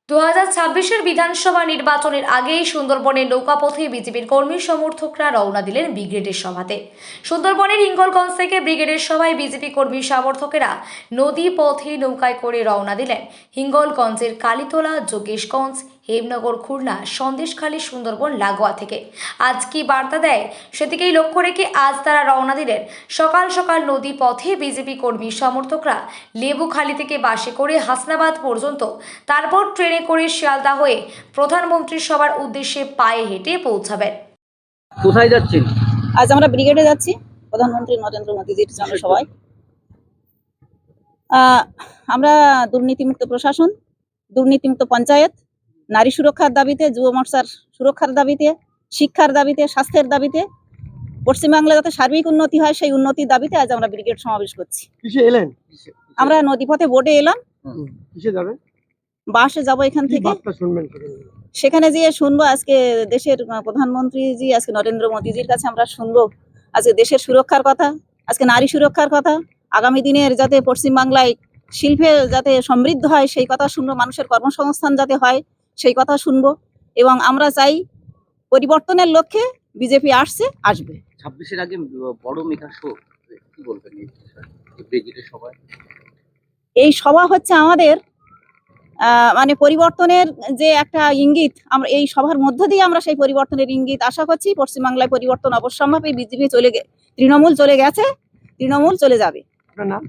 2026-এর বিধানসভা নির্বাচনের আগেই সুন্দরবনের নৌকাপথে বিজেপির কর্মী সমর্থকরা রওনা দিলেন ব্রিগেডের সভাতে। সুন্দরবনের হিঙ্গলগঞ্জ থেকে ব্রিগেডের সভায় বিজেপি কর্মী সমর্থকেরা নদী পথে নৌকায় করে রওনা দিলেন হিঙ্গলগঞ্জের কালীতলা, যোগেশগঞ্জ, হেমনগর, খুলনা, সন্দেশখালী, সুন্দরবন লাগোয়া থেকে। আজ কি বার্তা দেয় সেদিকেই লক্ষ্য রেখে আজ তারা রওনা দিলেন সকাল সকাল নদী পথে। বিজেপি কর্মী সমর্থকরা লেবুখালী থেকে বাসে করে হাসনাবাদ পর্যন্ত, তারপর ট্রেনে করে শিয়ালদা হয়ে প্রধানমন্ত্রীর সভার উদ্দেশ্যে পায়ে হেঁটে পৌঁছাবেন। কোথায় যাচ্ছেন? আজ আমরা ব্রিগেডে যাচ্ছি প্রধানমন্ত্রী নরেন্দ্র মোদীজির জনসভায়। আমরা দুর্নীতিমুক্ত প্রশাসন, দুর্নীতিমুক্ত পঞ্চায়েত, নারী সুরক্ষার দাবিতে, যুব মোর্চার সুরক্ষার দাবিতে, শিক্ষার দাবিতে, স্বাস্থ্যের দাবিতে, পশ্চিমবাংলা যাতে সার্বিক উন্নতি হয় সেই উন্নতির দাবিতে আজ আমরা ব্রিগেড সমাবেশ করছি। কিসে এলেন? আমরা নদীপথে বোটে এলাম, কিসে যাবেন? বাসে যাবো এখান থেকে। বার্তা শুনবেন সেখানে যেয়ে শুনবো আজকে দেশের প্রধানমন্ত্রীজি, আজকে নরেন্দ্র মোদীজির কাছে আমরা শুনবো আজকে দেশের সুরক্ষার কথা, আজকে নারী সুরক্ষার কথা, আগামী দিনের যাতে পশ্চিমবাংলায় শিল্পে যাতে সমৃদ্ধ হয় সেই কথা শুনবো, মানুষের কর্মসংস্থান যাতে হয় সেই কথা শুনবো। এবং আমরা চাই পরিবর্তনের লক্ষ্যে বিজেপি আসবে। 26-এর আগে বড় মেগা শো, কি বলবেন এই বিষয়ে? ব্রিগেডের সভায় এই সভা হচ্ছে আমাদের মানে পরিবর্তনের যে একটা ইঙ্গিত, আমরা এই সভার মধ্য দিয়ে আমরা সেই পরিবর্তনের ইঙ্গিত আশা করছি। পশ্চিমবাংলায় পরিবর্তন অবশ্যম্ভাবী। বিজেপি তৃণমূল চলে গেছে, তৃণমূল চলে যাবে। আপনার নাম?